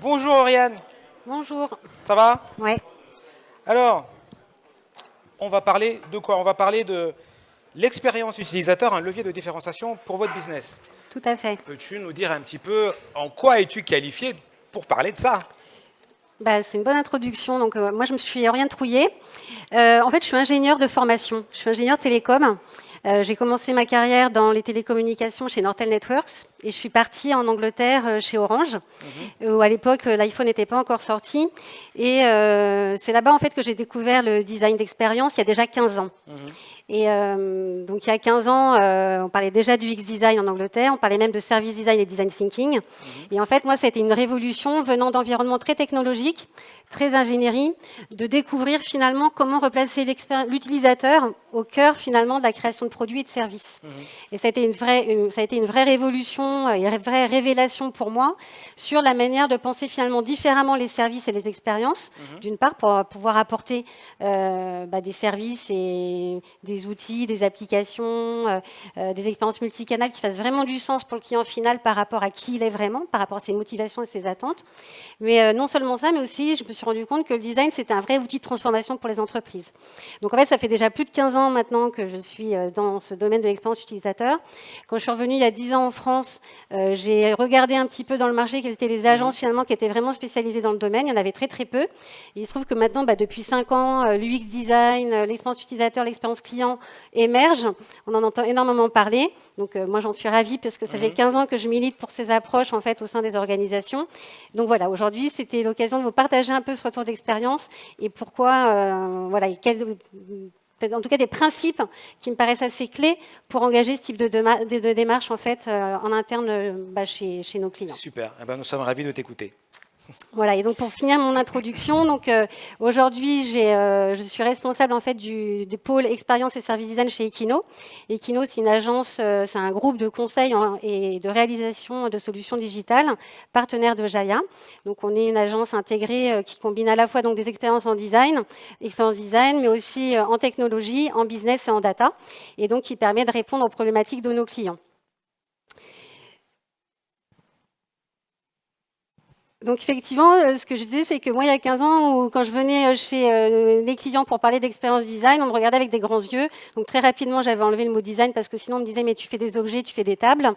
Bonjour Oriane, Bonjour. ça va? Ouais, Alors, on va parler de quoi? On va parler de l'expérience utilisateur, un levier de différenciation pour votre business. tout à fait. Peux-tu nous dire un petit peu en quoi es-tu qualifié pour parler de ça? C'est une bonne introduction. Donc, moi, je me suis Oriane Trouillet. En fait, je suis ingénieure de formation. Je suis ingénieure télécom. J'ai commencé ma carrière dans les télécommunications chez Nortel Networks et je suis partie en Angleterre chez Orange, où à l'époque l'iPhone n'était pas encore sorti. Et c'est là-bas en fait que j'ai découvert le design d'expérience il y a déjà 15 ans. Et donc il y a 15 ans, on parlait déjà du X-Design en Angleterre, on parlait même de service design et design thinking. Et en fait, moi, ça a été une révolution venant d'environnements très technologiques, très ingénierie, de découvrir finalement comment replacer l'utilisateur au cœur finalement de la création de produits et de services. Et ça a été une vraie révolution, une vraie révélation pour moi sur la manière de penser finalement différemment les services et les expériences, d'une part pour pouvoir apporter des services et des outils, des applications, des expériences multicanales qui fassent vraiment du sens pour le client final par rapport à qui il est vraiment, par rapport à ses motivations et ses attentes. Mais non seulement ça, mais aussi je me suis rendu compte que le design, c'était un vrai outil de transformation pour les entreprises. Donc en fait, ça fait déjà plus de 15 ans maintenant que je suis dans ce domaine de l'expérience utilisateur. Quand je suis revenue il y a 10 ans en France, j'ai regardé un petit peu dans le marché quelles étaient les agences finalement qui étaient vraiment spécialisées dans le domaine. Il y en avait très très peu. Et il se trouve que maintenant, depuis 5 ans, l'UX design, l'expérience utilisateur, l'expérience client émergent. On en entend énormément parler. Donc moi, j'en suis ravie parce que ça fait 15 ans que je milite pour ces approches en fait au sein des organisations. Donc voilà, aujourd'hui, c'était l'occasion de vous partager un peu ce retour d'expérience et pourquoi, en tout cas des principes qui me paraissent assez clés pour engager ce type de démarche en fait en interne chez nos clients. Super, eh ben, nous sommes ravis de t'écouter. Voilà, et donc pour finir mon introduction, donc aujourd'hui je suis responsable en fait des pôles expérience et service design chez Equino. Equino, c'est une agence, c'est un groupe de conseil et de réalisation de solutions digitales, partenaire de Jaya. Donc on est une agence intégrée qui combine à la fois donc des expériences en design, mais aussi en technologie, en business et en data, et donc qui permet de répondre aux problématiques de nos clients. Donc effectivement, ce que je disais, c'est que moi, il y a 15 ans, quand je venais chez les clients pour parler d'expérience design, on me regardait avec des grands yeux. Donc très rapidement, j'avais enlevé le mot design parce que sinon, on me disait, mais tu fais des objets, tu fais des tables.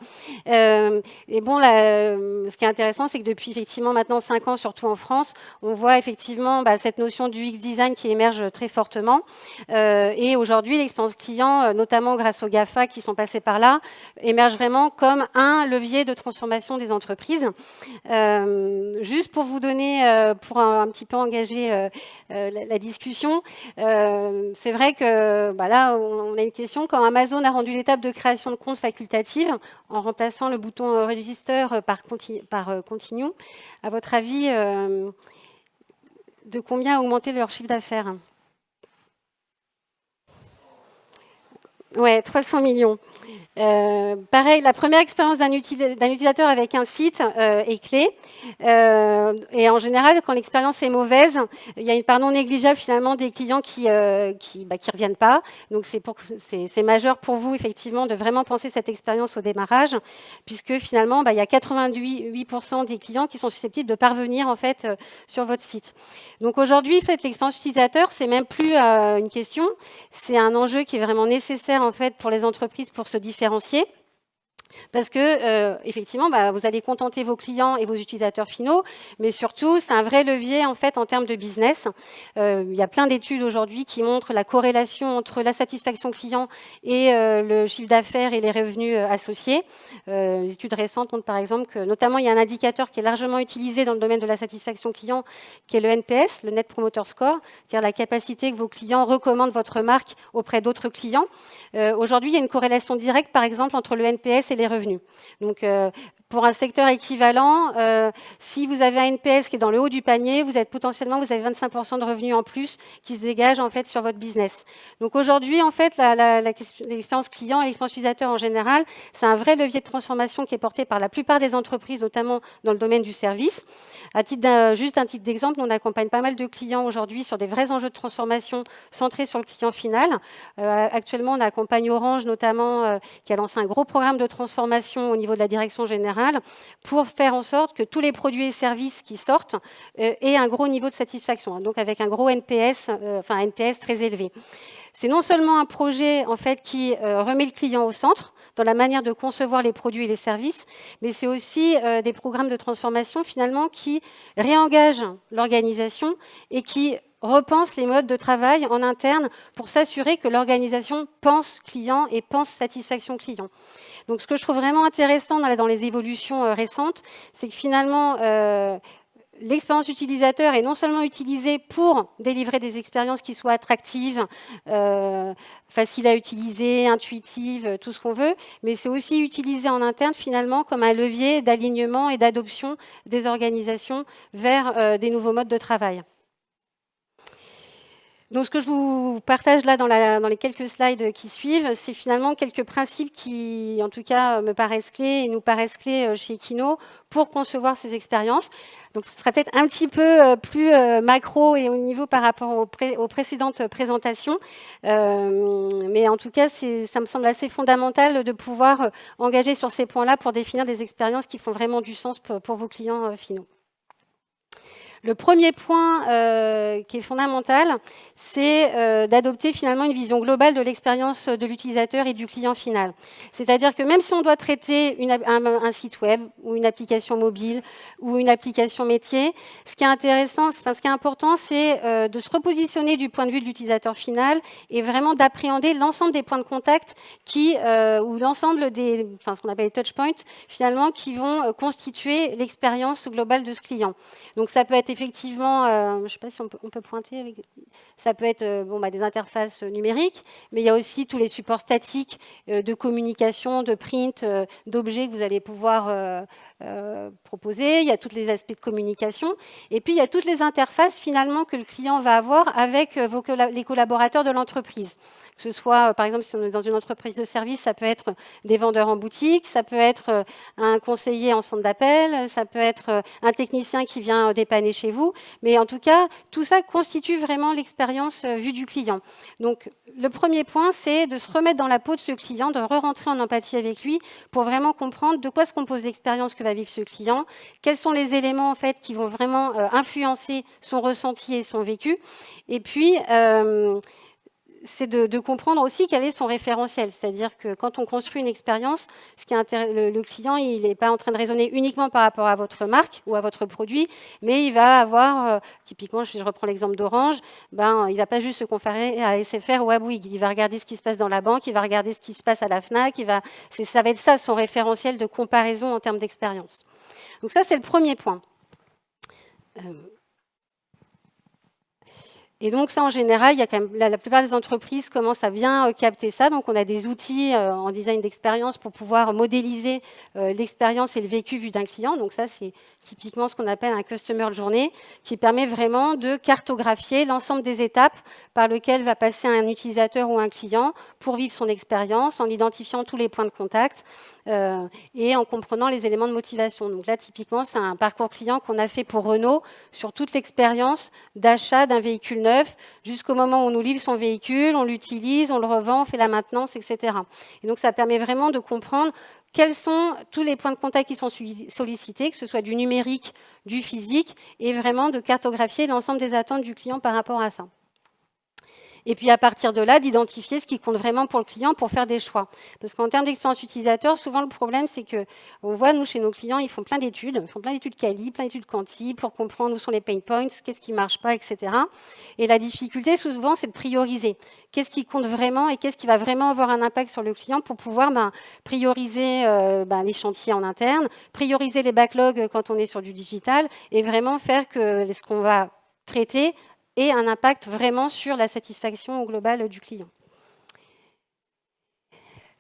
Et bon, là, ce qui est intéressant, c'est que depuis effectivement maintenant 5 ans, surtout en France, on voit effectivement cette notion du X-design qui émerge très fortement. Et aujourd'hui, l'expérience client, notamment grâce aux GAFA qui sont passés par là, émerge vraiment comme un levier de transformation des entreprises. Juste pour vous donner, pour un petit peu engager la discussion, c'est vrai que là, on a une question. Quand Amazon a rendu l'étape de création de compte facultative en remplaçant le bouton Register par Continue, à votre avis, de combien a augmenté leur chiffre d'affaires? Ouais, 300 millions. Pareil, la première expérience d'un utilisateur avec un site est clé. Et en général, quand l'expérience est mauvaise, il y a une part non négligeable finalement des clients qui reviennent pas. Donc c'est majeur pour vous effectivement de vraiment penser cette expérience au démarrage, puisque finalement il y a 88% des clients qui sont susceptibles de parvenir en fait sur votre site. Donc aujourd'hui, l'expérience utilisateur, c'est même plus une question, c'est un enjeu qui est vraiment nécessaire en fait pour les entreprises pour se différencier. Parce que effectivement, vous allez contenter vos clients et vos utilisateurs finaux, mais surtout, c'est un vrai levier en fait en termes de business. Il y a plein d'études aujourd'hui qui montrent la corrélation entre la satisfaction client et le chiffre d'affaires et les revenus associés. Les études récentes montrent par exemple que, notamment, il y a un indicateur qui est largement utilisé dans le domaine de la satisfaction client, qui est le NPS, le Net Promoter Score, c'est-à-dire la capacité que vos clients recommandent votre marque auprès d'autres clients. Aujourd'hui, il y a une corrélation directe, par exemple, entre le NPS et les revenus. Donc, pour un secteur équivalent, si vous avez un NPS qui est dans le haut du panier, vous avez 25% de revenus en plus qui se dégagent en fait sur votre business. Donc aujourd'hui, en fait, l'expérience client et l'expérience utilisateur en général, c'est un vrai levier de transformation qui est porté par la plupart des entreprises, notamment dans le domaine du service. Juste un titre d'exemple, on accompagne pas mal de clients aujourd'hui sur des vrais enjeux de transformation centrés sur le client final. Actuellement, on accompagne Orange, notamment, qui a lancé un gros programme de transformation au niveau de la direction générale. général, pour faire en sorte que tous les produits et services qui sortent aient un gros niveau de satisfaction, donc avec un gros NPS, enfin un NPS très élevé. C'est non seulement un projet en fait, qui remet le client au centre, dans la manière de concevoir les produits et les services, mais c'est aussi des programmes de transformation finalement qui réengagent l'organisation et qui repensent les modes de travail en interne pour s'assurer que l'organisation pense client et pense satisfaction client. Donc ce que je trouve vraiment intéressant dans les évolutions récentes, c'est que finalement l'expérience utilisateur est non seulement utilisée pour délivrer des expériences qui soient attractives, faciles à utiliser, intuitives, tout ce qu'on veut, mais c'est aussi utilisé en interne finalement comme un levier d'alignement et d'adoption des organisations vers des nouveaux modes de travail. Donc, ce que je vous partage là dans les quelques slides qui suivent, c'est finalement quelques principes qui, en tout cas, me paraissent clés et nous paraissent clés chez Kino pour concevoir ces expériences. Donc, ce sera peut-être un petit peu plus macro et au niveau par rapport aux précédentes présentations. Mais en tout cas, ça me semble assez fondamental de pouvoir engager sur ces points-là pour définir des expériences qui font vraiment du sens pour vos clients finaux. Le premier point qui est fondamental, c'est d'adopter finalement une vision globale de l'expérience de l'utilisateur et du client final. C'est-à-dire que même si on doit traiter un site web ou une application mobile ou une application métier, ce qui est intéressant, ce qui est important, c'est de se repositionner du point de vue de l'utilisateur final et vraiment d'appréhender l'ensemble des points de contact ou l'ensemble des, ce qu'on appelle les touch points, finalement, qui vont constituer l'expérience globale de ce client. Donc ça peut être effectivement, je ne sais pas si on peut pointer, ça peut être des interfaces numériques, mais il y a aussi tous les supports statiques de communication, de print, d'objets que vous allez pouvoir proposer. Il y a tous les aspects de communication. Et puis, il y a toutes les interfaces finalement que le client va avoir avec les collaborateurs de l'entreprise. Que ce soit, par exemple, si on est dans une entreprise de service, ça peut être des vendeurs en boutique, ça peut être un conseiller en centre d'appel, ça peut être un technicien qui vient dépanner chez vous. Mais en tout cas, tout ça constitue vraiment l'expérience vue du client. Donc, le premier point, c'est de se remettre dans la peau de ce client, de re-rentrer en empathie avec lui pour vraiment comprendre de quoi se compose l'expérience que va vivre ce client, quels sont les éléments en fait, qui vont vraiment influencer son ressenti et son vécu. Et puis, c'est de comprendre aussi quel est son référentiel. C'est-à-dire que quand on construit une expérience, le client, il n'est pas en train de raisonner uniquement par rapport à votre marque ou à votre produit, mais il va avoir, typiquement, je reprends l'exemple d'Orange, il ne va pas juste se comparer à SFR ou à Bouygues. Il va regarder ce qui se passe dans la banque, il va regarder ce qui se passe à la FNAC, ça va être ça son référentiel de comparaison en termes d'expérience. Donc ça, c'est le premier point. Et donc ça, en général, il y a quand même, la plupart des entreprises commencent à bien capter ça. Donc on a des outils en design d'expérience pour pouvoir modéliser l'expérience et le vécu vu d'un client. Donc ça, c'est typiquement ce qu'on appelle un customer journey, qui permet vraiment de cartographier l'ensemble des étapes par lesquelles va passer un utilisateur ou un client pour vivre son expérience, en identifiant tous les points de contact et en comprenant les éléments de motivation. Donc là, typiquement, c'est un parcours client qu'on a fait pour Renault sur toute l'expérience d'achat d'un véhicule neuf jusqu'au moment où on nous livre son véhicule, on l'utilise, on le revend, on fait la maintenance, etc. Et donc, ça permet vraiment de comprendre quels sont tous les points de contact qui sont sollicités, que ce soit du numérique, du physique, et vraiment de cartographier l'ensemble des attentes du client par rapport à ça. Et puis à partir de là, d'identifier ce qui compte vraiment pour le client pour faire des choix. Parce qu'en termes d'expérience utilisateur, souvent le problème, c'est qu'on voit, nous, chez nos clients, ils font plein d'études quali, plein d'études quanti, pour comprendre où sont les pain points, qu'est-ce qui ne marche pas, etc. Et la difficulté, souvent, c'est de prioriser. Qu'est-ce qui compte vraiment et qu'est-ce qui va vraiment avoir un impact sur le client pour pouvoir prioriser les chantiers en interne, prioriser les backlogs quand on est sur du digital et vraiment faire que ce qu'on va traiter et un impact vraiment sur la satisfaction globale du client.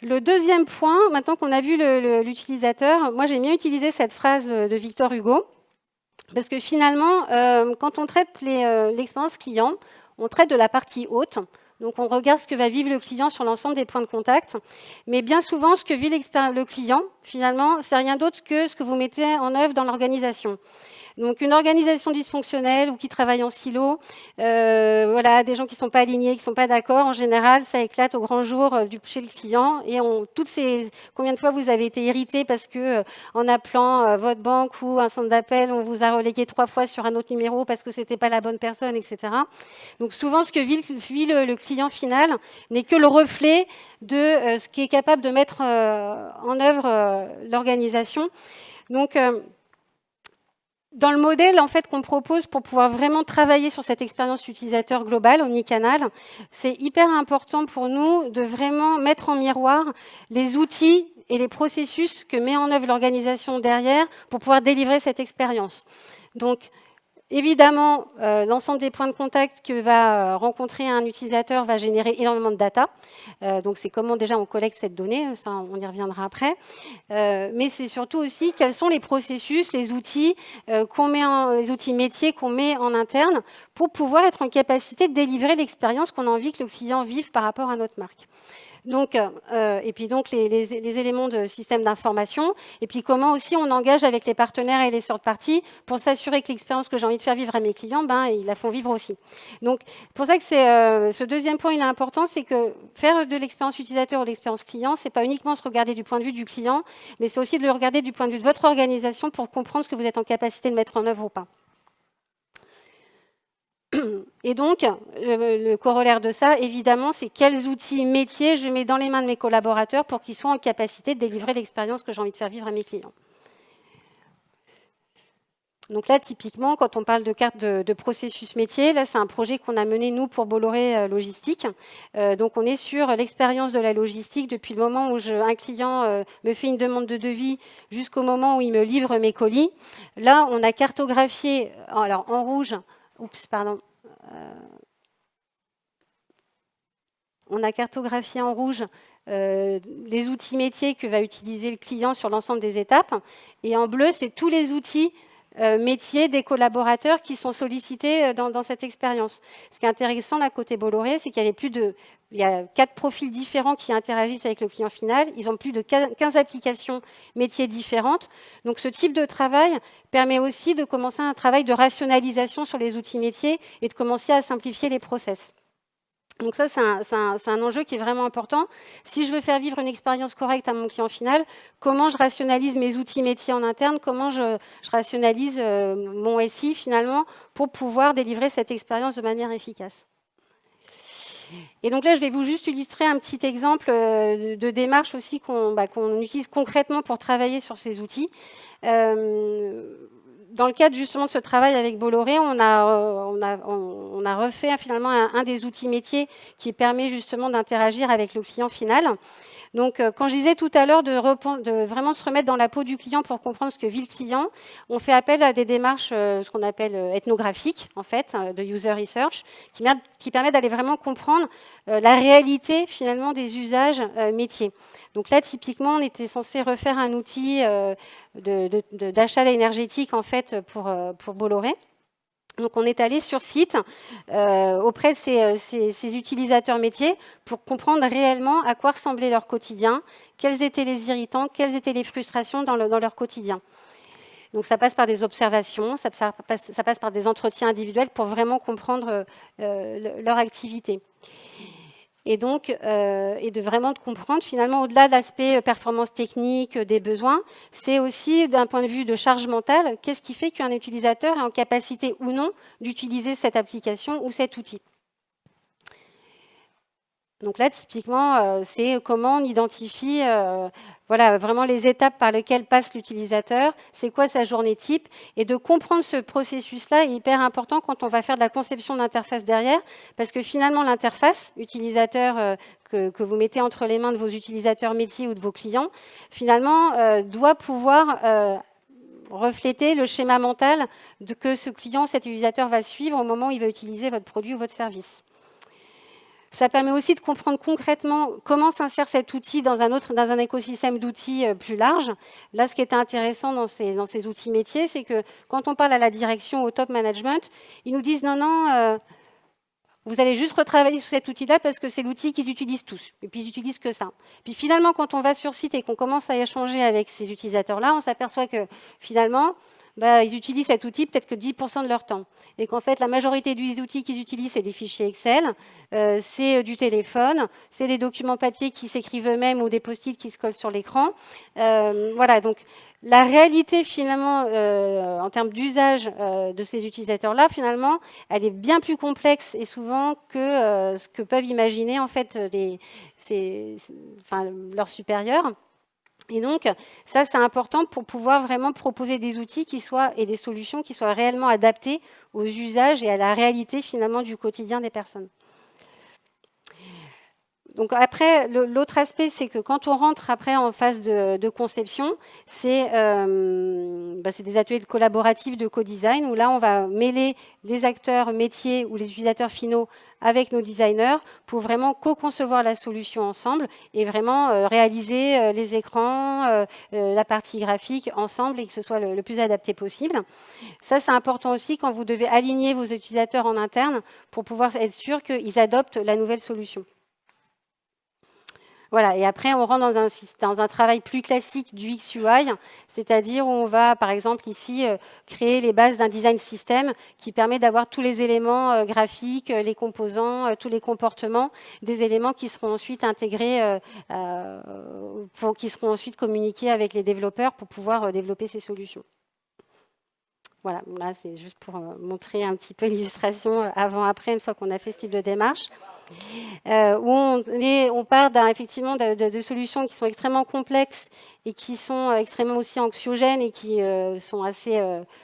Le deuxième point, maintenant qu'on a vu l'utilisateur, moi j'aime bien utiliser cette phrase de Victor Hugo, parce que finalement, quand on traite l'expérience client, on traite de la partie haute, Donc on regarde ce que va vivre le client sur l'ensemble des points de contact. Mais bien souvent, ce que vit le client, finalement, c'est rien d'autre que ce que vous mettez en œuvre dans l'organisation. Donc une organisation dysfonctionnelle ou qui travaille en silo, voilà, des gens qui ne sont pas alignés, qui ne sont pas d'accord, en général, ça éclate au grand jour chez le client. Et combien de fois vous avez été irrité parce que en appelant votre banque ou un centre d'appel, on vous a relayé 3 fois sur un autre numéro parce que ce n'était pas la bonne personne, etc. Donc souvent, ce que vit le client final n'est que le reflet de ce qui est capable de mettre en œuvre l'organisation. Donc, dans le modèle en fait, qu'on propose pour pouvoir vraiment travailler sur cette expérience utilisateur globale, omnicanal, c'est hyper important pour nous de vraiment mettre en miroir les outils et les processus que met en œuvre l'organisation derrière pour pouvoir délivrer cette expérience. Donc, évidemment, l'ensemble des points de contact que va rencontrer un utilisateur va générer énormément de data. Donc, c'est comment déjà on collecte cette donnée, ça on y reviendra après. Mais c'est surtout aussi quels sont les processus, les outils les outils métiers qu'on met en interne pour pouvoir être en capacité de délivrer l'expérience qu'on a envie que le client vive par rapport à notre marque. Donc, et puis donc les éléments de système d'information, et puis comment aussi on engage avec les partenaires et les third-parties pour s'assurer que l'expérience que j'ai envie de faire vivre à mes clients, ils la font vivre aussi. Donc, pour ça que ce deuxième point il est important, c'est que faire de l'expérience utilisateur ou de l'expérience client, c'est pas uniquement se regarder du point de vue du client, mais c'est aussi de le regarder du point de vue de votre organisation pour comprendre ce que vous êtes en capacité de mettre en œuvre ou pas. Et donc, le corollaire de ça, évidemment, c'est quels outils métiers je mets dans les mains de mes collaborateurs pour qu'ils soient en capacité de délivrer l'expérience que j'ai envie de faire vivre à mes clients. Donc là, typiquement, quand on parle de carte de processus métier, là, c'est un projet qu'on a mené, nous, pour Bolloré Logistique. Donc, on est sur l'expérience de la logistique depuis le moment où un client me fait une demande de devis jusqu'au moment où il me livre mes colis. Là, on a cartographié, alors en rouge, on a cartographié en rouge les outils métiers que va utiliser le client sur l'ensemble des étapes. Et en bleu, c'est tous les outils métiers des collaborateurs qui sont sollicités dans cette expérience. Ce qui est intéressant, là, côté Bolloré, c'est qu'il y a 4 profils différents qui interagissent avec le client final. Ils ont plus de 15 applications métiers différentes. Donc, ce type de travail permet aussi de commencer un travail de rationalisation sur les outils métiers et de commencer à simplifier les process. Donc ça, c'est un enjeu qui est vraiment important. Si je veux faire vivre une expérience correcte à mon client final, comment je rationalise mes outils métiers en interne, comment je rationalise mon SI finalement pour pouvoir délivrer cette expérience de manière efficace. Et donc là, je vais vous juste illustrer un petit exemple de démarche aussi qu'on utilise concrètement pour travailler sur ces outils. Dans le cadre justement de ce travail avec Bolloré, on a refait finalement un des outils métiers qui permet justement d'interagir avec le client final. Donc, quand je disais tout à l'heure de vraiment se remettre dans la peau du client pour comprendre ce que vit le client, on fait appel à des démarches, ce qu'on appelle ethnographiques, en fait, de user research, qui permettent d'aller vraiment comprendre la réalité, finalement, des usages métiers. Donc là, typiquement, on était censé refaire un outil d'achat énergétique, en fait, pour Bolloré. Donc, on est allé sur site auprès de ces utilisateurs métiers pour comprendre réellement à quoi ressemblait leur quotidien, quels étaient les irritants, quelles étaient les frustrations dans leur quotidien. Donc, ça passe par des observations, ça passe par des entretiens individuels pour vraiment comprendre leur activité. Et donc, et de vraiment comprendre finalement, au-delà de l'aspect performance technique des besoins, c'est aussi d'un point de vue de charge mentale, qu'est-ce qui fait qu'un utilisateur est en capacité ou non d'utiliser cette application ou cet outil. Donc là, typiquement, c'est comment on identifie vraiment les étapes par lesquelles passe l'utilisateur, c'est quoi sa journée type, et de comprendre ce processus-là est hyper important quand on va faire de la conception d'interface derrière, parce que finalement, l'interface utilisateur que vous mettez entre les mains de vos utilisateurs métiers ou de vos clients, finalement, doit pouvoir refléter le schéma mental que ce client, cet utilisateur va suivre au moment où il va utiliser votre produit ou votre service. Ça permet aussi de comprendre concrètement comment s'insère cet outil dans un écosystème d'outils plus large. Là, ce qui était intéressant dans ces outils métiers, c'est que quand on parle à la direction, au top management, ils nous disent non, vous allez juste retravailler sur cet outil-là parce que c'est l'outil qu'ils utilisent tous. Et puis, ils n'utilisent que ça. Puis finalement, quand on va sur site et qu'on commence à échanger avec ces utilisateurs-là, on s'aperçoit que finalement, ils utilisent cet outil peut-être que 10% de leur temps. Et qu'en fait, la majorité des outils qu'ils utilisent, c'est des fichiers Excel, c'est du téléphone, c'est des documents papier qui s'écrivent eux-mêmes ou des post-it qui se collent sur l'écran. Voilà, donc la réalité, finalement, en termes d'usage de ces utilisateurs-là, finalement, elle est bien plus complexe et souvent que ce que peuvent imaginer, en fait, leurs supérieurs. Et donc, ça, c'est important pour pouvoir vraiment proposer des outils et des solutions qui soient réellement adaptées aux usages et à la réalité, finalement, du quotidien des personnes. Donc après, l'autre aspect, c'est que quand on rentre après en phase de conception, c'est des ateliers collaboratifs de co-design où là, on va mêler les acteurs métiers ou les utilisateurs finaux avec nos designers pour vraiment co-concevoir la solution ensemble et vraiment réaliser les écrans, la partie graphique ensemble et que ce soit le plus adapté possible. Ça, c'est important aussi quand vous devez aligner vos utilisateurs en interne pour pouvoir être sûr qu'ils adoptent la nouvelle solution. Voilà, et après, on rentre dans un travail plus classique du XUI, c'est-à-dire où on va, par exemple, ici, créer les bases d'un design system qui permet d'avoir tous les éléments graphiques, les composants, tous les comportements, des éléments qui seront ensuite intégrés, qui seront ensuite communiqués avec les développeurs pour pouvoir développer ces solutions. Voilà, là, c'est juste pour montrer un petit peu l'illustration avant-après, une fois qu'on a fait ce type de démarche. Où on part effectivement de solutions qui sont extrêmement complexes et qui sont extrêmement aussi anxiogènes et qui sont assez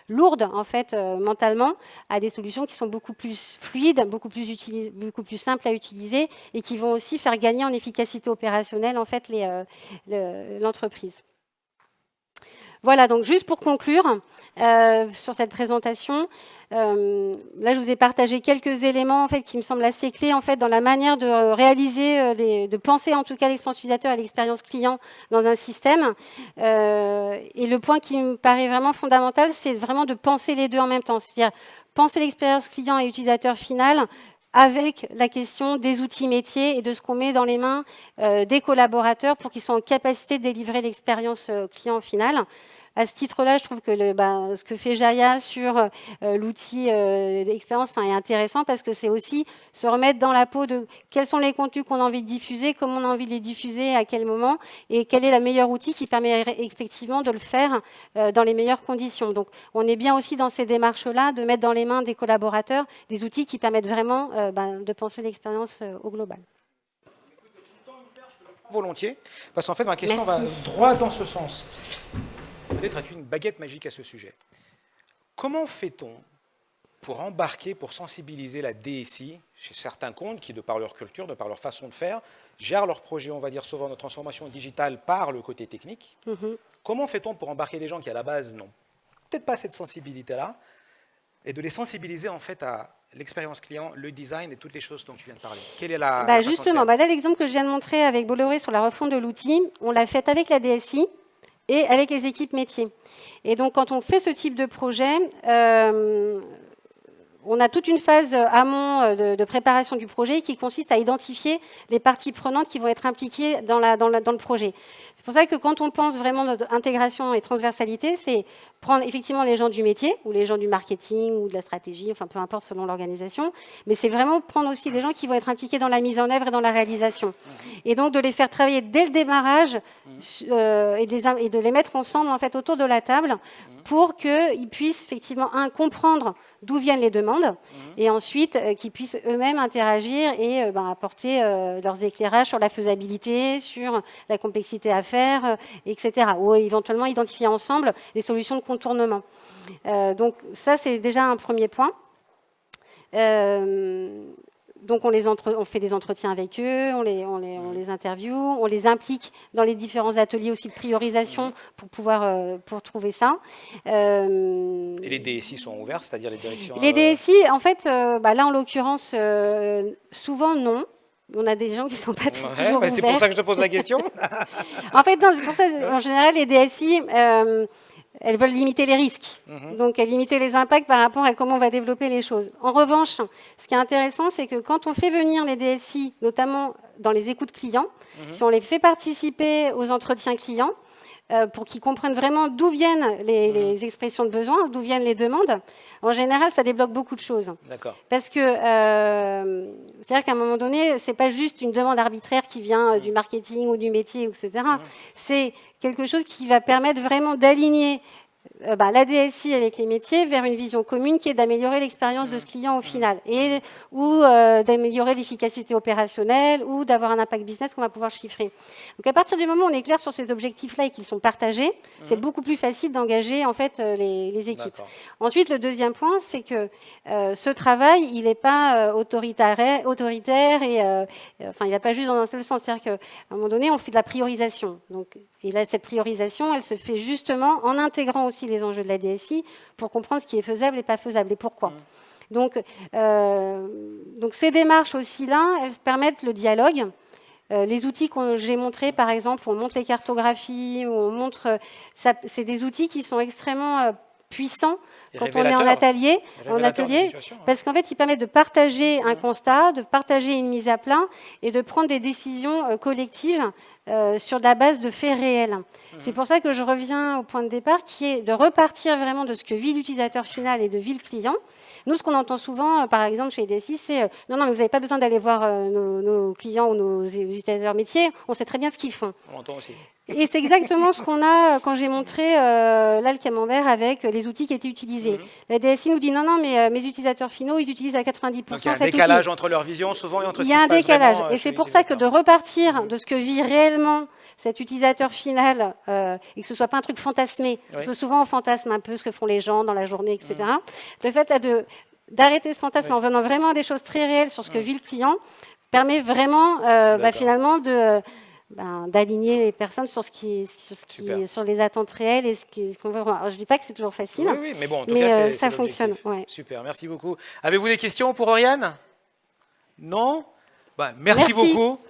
lourdes en fait mentalement, à des solutions qui sont beaucoup plus fluides, beaucoup plus simples à utiliser et qui vont aussi faire gagner en efficacité opérationnelle en fait l'entreprise. Voilà, donc juste pour conclure sur cette présentation, là je vous ai partagé quelques éléments en fait, qui me semblent assez clés en fait, dans la manière de réaliser, de penser en tout cas l'expérience utilisateur et l'expérience client dans un système. Et le point qui me paraît vraiment fondamental, c'est vraiment de penser les deux en même temps, c'est-à-dire penser l'expérience client et utilisateur final avec la question des outils métiers et de ce qu'on met dans les mains des collaborateurs pour qu'ils soient en capacité de délivrer l'expérience client finale. À ce titre-là, je trouve que ce que fait Jaya sur l'outil d'expérience est intéressant parce que c'est aussi se remettre dans la peau de quels sont les contenus qu'on a envie de diffuser, comment on a envie de les diffuser, à quel moment, et quel est le meilleur outil qui permet effectivement de le faire dans les meilleures conditions. Donc, on est bien aussi dans ces démarches-là de mettre dans les mains des collaborateurs des outils qui permettent vraiment de penser l'expérience au global. Volontiers, parce qu'en fait, ma question va droit dans ce sens. Peut-être être une baguette magique à ce sujet. Comment fait-on pour embarquer, pour sensibiliser la DSI chez certains comptes qui, de par leur culture, de par leur façon de faire, gèrent leur projet, on va dire, souvent de transformation digitale par le côté technique. Comment fait-on pour embarquer des gens qui, à la base, n'ont peut-être pas cette sensibilité-là, et de les sensibiliser, en fait, à l'expérience client, le design et toutes les choses dont tu viens de parler? Quelle est la justement, là, l'exemple que je viens de montrer avec Bolloré sur la refonte de l'outil, on l'a fait avec la DSI, et avec les équipes métiers. Et donc, quand on fait ce type de projet, on a toute une phase amont de préparation du projet qui consiste à identifier les parties prenantes qui vont être impliquées dans le projet. C'est pour ça que quand on pense vraiment notre intégration et transversalité, c'est prendre effectivement les gens du métier ou les gens du marketing ou de la stratégie, enfin peu importe selon l'organisation, mais c'est vraiment prendre aussi des gens qui vont être impliqués dans la mise en œuvre et dans la réalisation. Et donc de les faire travailler dès le démarrage et de les mettre ensemble en fait autour de la table pour qu'ils puissent effectivement comprendre d'où viennent les demandes et ensuite qu'ils puissent eux-mêmes interagir et apporter leurs éclairages sur la faisabilité, sur la complexité à faire, etc. Ou éventuellement identifier ensemble les solutions de contournement. Donc ça, c'est déjà un premier point. Donc on fait des entretiens avec eux, on les interviewe, on les implique dans les différents ateliers aussi de priorisation pour trouver ça. Et les DSI sont ouverts, c'est-à-dire les directions... Les DSI, en fait, là en l'occurrence, souvent non. On a des gens qui ne sont pas toujours ouverts. C'est pour ça que je te pose la question. En fait, non, c'est pour ça, en général, les DSI... elles veulent limiter les risques. Donc, elles limiter les impacts par rapport à comment on va développer les choses. En revanche, ce qui est intéressant, c'est que quand on fait venir les DSI, notamment dans les écoutes clients, si on les fait participer aux entretiens clients, pour qu'ils comprennent vraiment d'où viennent les expressions de besoin, d'où viennent les demandes, en général, ça débloque beaucoup de choses. Parce que c'est-à-dire qu'à un moment donné, c'est pas juste une demande arbitraire qui vient du marketing ou du métier, etc. C'est quelque chose qui va permettre vraiment d'aligner la DSI avec les métiers vers une vision commune qui est d'améliorer l'expérience de ce client au final, ou d'améliorer l'efficacité opérationnelle, ou d'avoir un impact business qu'on va pouvoir chiffrer. Donc à partir du moment où on est clair sur ces objectifs-là et qu'ils sont partagés, c'est beaucoup plus facile d'engager en fait les équipes. Ensuite, le deuxième point, c'est que ce travail, il n'est pas autoritaire et enfin, il ne va pas juste dans un seul sens. C'est-à-dire qu'à un moment donné, on fait de la priorisation. Donc, et là, cette priorisation, elle se fait justement en intégrant aussi les enjeux de la DSI pour comprendre ce qui est faisable et pas faisable et pourquoi. Donc ces démarches aussi-là, elles permettent le dialogue. Les outils que j'ai montrés, par exemple, où on montre les cartographies, où on montre... c'est des outils qui sont extrêmement puissants quand on est en atelier, parce qu'en fait, ils permettent de partager un constat, de partager une mise à plat et de prendre des décisions collectives sur la base de faits réels. C'est pour ça que je reviens au point de départ, qui est de repartir vraiment de ce que vit l'utilisateur final et de vit le client. Nous, ce qu'on entend souvent, par exemple, chez les DSI, c'est non, mais vous n'avez pas besoin d'aller voir nos clients ou nos utilisateurs métiers, on sait très bien ce qu'ils font. On l'entend aussi. Et c'est exactement ce qu'on a quand j'ai montré là le camembert avec les outils qui étaient utilisés. La DSI nous dit non, mais mes utilisateurs finaux, ils utilisent à 90% cet outil. Donc il y a un décalage entre leur vision souvent et entre ce qui se passe vraiment. Il y a un décalage. Et c'est pour ça que de repartir de ce que vit réellement cet utilisateur final, et que ce ne soit pas un truc fantasmé, parce que souvent on fantasme un peu ce que font les gens dans la journée, etc. Le fait d'arrêter ce fantasme en venant vraiment à des choses très réelles sur ce que vit le client, permet vraiment finalement d'aligner les personnes sur sur les attentes réelles et ce qu'on veut voir. Alors, je ne dis pas que c'est toujours facile, oui, mais bon, en tout cas, ça fonctionne. Ouais. Super, merci beaucoup. Avez-vous des questions pour Oriane? Non? Merci beaucoup.